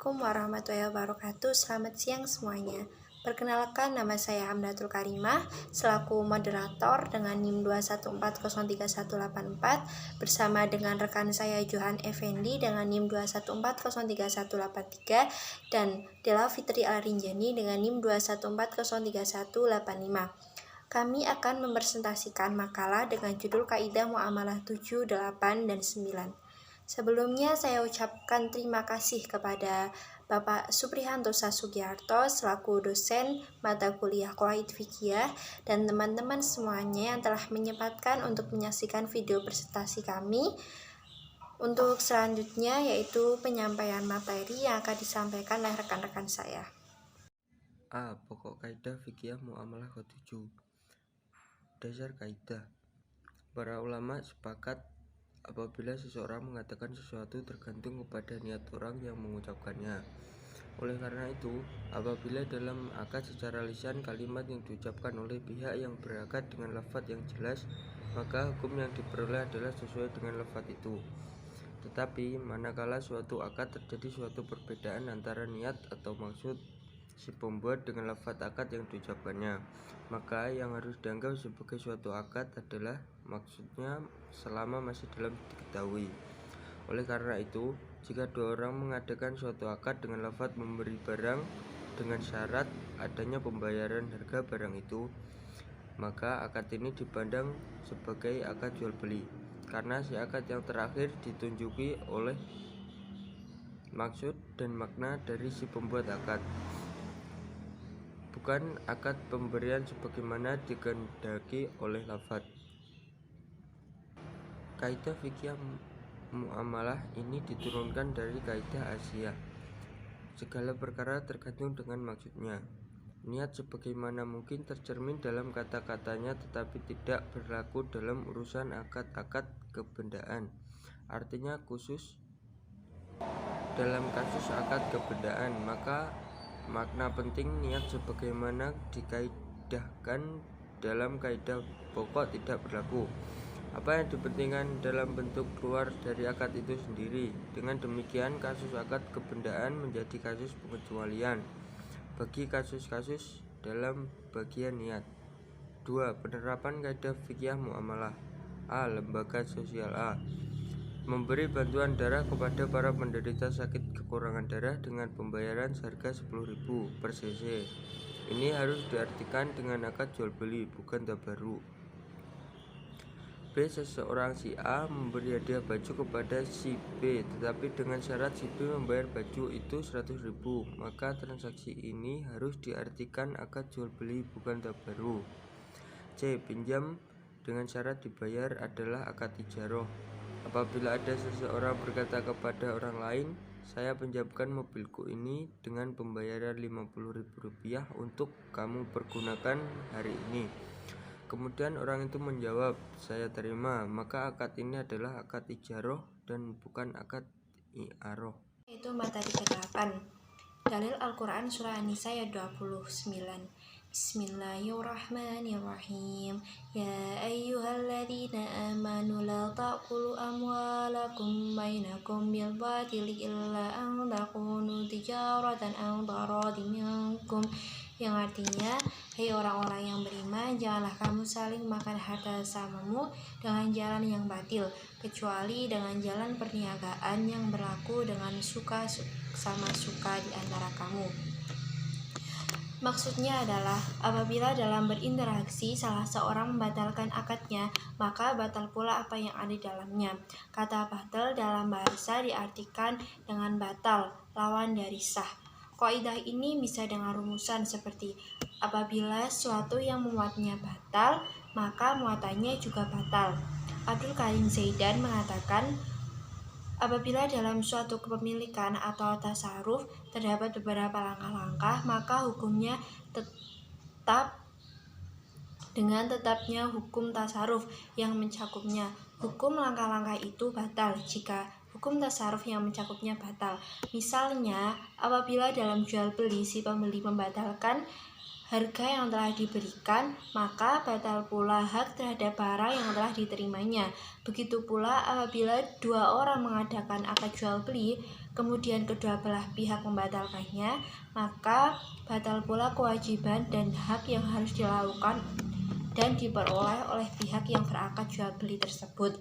Assalamualaikum warahmatullahi wabarakatuh. Selamat siang semuanya. Perkenalkan, nama saya Hamdatul Karimah selaku moderator dengan NIM 214031184 bersama dengan rekan saya Johan Effendi dengan NIM 214031183 dan Dela Fitri Al-Rinjani dengan NIM 214031185. Kami akan mempresentasikan makalah dengan judul Kaidah Muamalah 7, 8, dan 9. Sebelumnya saya ucapkan terima kasih kepada Bapak Suprihanto Sasugiarto selaku dosen mata kuliah Qawaid Fiqhiyah dan teman-teman semuanya yang telah menyempatkan untuk menyaksikan video presentasi kami. Untuk selanjutnya yaitu penyampaian materi yang akan disampaikan oleh rekan-rekan saya. A. Pokok kaidah fikih muamalah ke-7. Dasar kaidah. Para ulama sepakat apabila seseorang mengatakan sesuatu tergantung kepada niat orang yang mengucapkannya. Oleh karena itu, apabila dalam akad secara lisan kalimat yang diucapkan oleh pihak yang berakad dengan lafaz yang jelas, maka hukum yang diperoleh adalah sesuai dengan lafaz itu. Tetapi manakala suatu akad terjadi suatu perbedaan antara niat atau maksud si pembuat dengan lafaz akad yang diucapkannya, maka yang harus dianggap sebagai suatu akad adalah maksudnya selama masih dalam diketahui. Oleh karena itu, jika dua orang mengadakan suatu akad dengan lafaz memberi barang dengan syarat adanya pembayaran harga barang itu, maka akad ini dipandang sebagai akad jual beli, karena si akad yang terakhir ditunjuki oleh maksud dan makna dari si pembuat akad, bukan akad pemberian sebagaimana dikehendaki oleh lafaz. Kaidah fikih muamalah ini diturunkan dari kaidah Asia. Segala perkara tergantung dengan maksudnya. Niat sebagaimana mungkin tercermin dalam kata-katanya tetapi tidak berlaku dalam urusan akad-akad kebendaan. Artinya khusus dalam kasus akad kebendaan, maka makna penting niat sebagaimana dikaidahkan dalam kaidah pokok tidak berlaku. Apa yang dipentingkan dalam bentuk keluar dari akad itu sendiri. Dengan demikian, kasus akad kebendaan menjadi kasus pengecualian bagi kasus-kasus dalam bagian niat. 2. Penerapan kaidah fikih muamalah. A. Lembaga sosial. A. Memberi bantuan darah kepada para penderita sakit kekurangan darah dengan pembayaran seharga 10.000 per cc. Ini harus diartikan dengan akad jual beli, bukan tabaruk. B. Seseorang si A memberi hadiah baju kepada si B, tetapi dengan syarat si B membayar baju itu 100.000, maka transaksi ini harus diartikan akad jual beli, bukan tabaruk. C. Pinjam dengan syarat dibayar adalah akad ijarah. Apabila ada seseorang berkata kepada orang lain, saya pinjamkan mobilku ini dengan pembayaran 50.000 rupiah untuk kamu pergunakan hari ini. Kemudian orang itu menjawab, saya terima, maka akad ini adalah akad ijarah dan bukan akad i'arah. Itu materi ke-8. Dalil Al-Quran Surah An-Nisa ayat 29. Bismillahirrahmanirrahim. Ya ayyuhalladzina amanu la ta'kulu amwalakum bainakum bil batili illa an takunu tijaratan an taradin minkum. Yang artinya, hei orang-orang yang beriman, janganlah kamu saling makan harta samamu dengan jalan yang batil, kecuali dengan jalan perniagaan yang berlaku dengan suka sama suka di antara kamu. Maksudnya adalah, apabila dalam berinteraksi salah seorang membatalkan akadnya, maka batal pula apa yang ada di dalamnya. Kata batal dalam bahasa diartikan dengan batal, lawan dari sah. Kaidah ini bisa dengan rumusan seperti apabila sesuatu yang muatnya batal, maka muatannya juga batal. Abdul Karim Zaidan mengatakan, apabila dalam suatu kepemilikan atau tasarruf terdapat beberapa langkah-langkah, maka hukumnya tetap dengan tetapnya hukum tasarruf yang mencakupnya. Hukum langkah-langkah itu batal jika hukum tasarruf yang mencakupnya batal. Misalnya, apabila dalam jual beli si pembeli membatalkan harga yang telah diberikan, maka batal pula hak terhadap barang yang telah diterimanya. Begitu pula apabila dua orang mengadakan akad jual beli, kemudian kedua belah pihak membatalkannya, maka batal pula kewajiban dan hak yang harus dilakukan dan diperoleh oleh pihak yang berakad jual beli tersebut.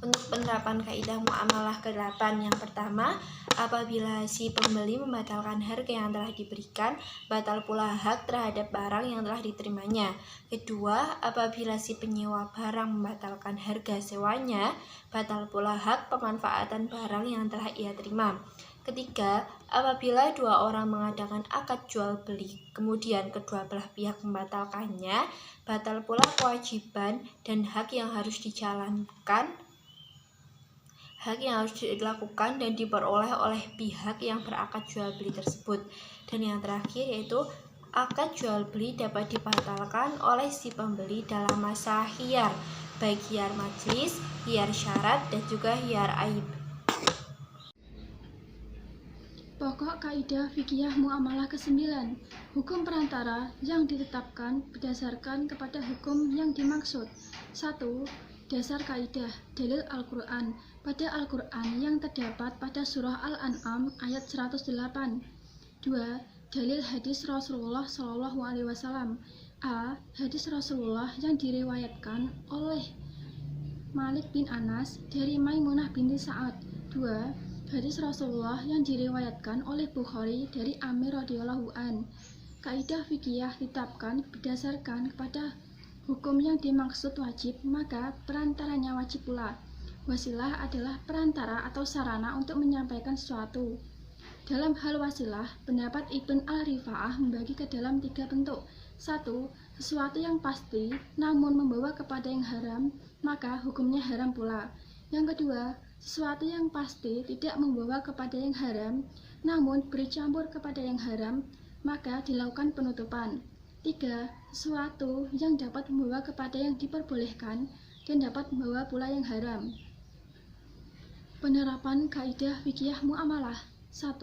Untuk penerapan kaidah muamalah ke-8, yang pertama, apabila si pembeli membatalkan harga yang telah diberikan, batal pula hak terhadap barang yang telah diterimanya. Kedua, apabila si penyewa barang membatalkan harga sewanya, batal pula hak pemanfaatan barang yang telah ia terima. Ketiga, apabila dua orang mengadakan akad jual beli, kemudian kedua belah pihak membatalkannya, batal pula kewajiban dan hak yang harus dilakukan dan diperoleh oleh pihak yang berakad jual beli tersebut. Dan yang terakhir yaitu akad jual beli dapat dibatalkan oleh si pembeli dalam masa khiyar, baik khiyar majlis, khiyar syarat, dan juga khiyar aib. Pokok kaidah fikih muamalah ke-9, hukum perantara yang ditetapkan berdasarkan kepada hukum yang dimaksud. 1. Dasar kaidah, dalil Al-Quran. Pada Al-Quran yang terdapat pada surah Al-An'am ayat 108. 2. Dalil hadis Rasulullah SAW. A. Hadis Rasulullah yang diriwayatkan oleh Malik bin Anas dari Maimunah binti Sa'ad. 2. Hadis Rasulullah yang diriwayatkan oleh Bukhari dari Amir radhiyallahu an. Kaidah fikih ditetapkan berdasarkan kepada hukum yang dimaksud wajib, maka perantaranya wajib pula. Wasilah adalah perantara atau sarana untuk menyampaikan sesuatu. Dalam hal wasilah, pendapat Ibn al-Rifa'ah membagi ke dalam 3 bentuk. 1. Sesuatu yang pasti namun membawa kepada yang haram, maka hukumnya haram pula. Yang kedua, sesuatu yang pasti tidak membawa kepada yang haram, namun bercampur kepada yang haram, maka dilakukan penutupan. 3. Sesuatu yang dapat membawa kepada yang diperbolehkan dan dapat membawa pula yang haram. Penerapan kaidah fikih muamalah. 1.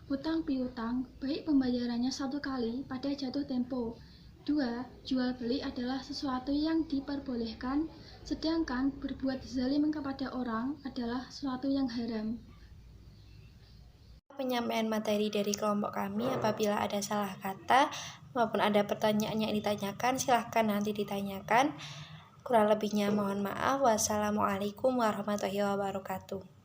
Hutang piutang, baik pembayarannya 1 kali pada jatuh tempo. 2. Jual beli adalah sesuatu yang diperbolehkan, sedangkan berbuat zalim kepada orang adalah sesuatu yang haram. Penyampaian materi dari kelompok kami, apabila ada salah kata maupun ada pertanyaan yang ditanyakan, silahkan nanti ditanyakan. Kurang lebihnya mohon maaf. Wassalamualaikum warahmatullahi wabarakatuh.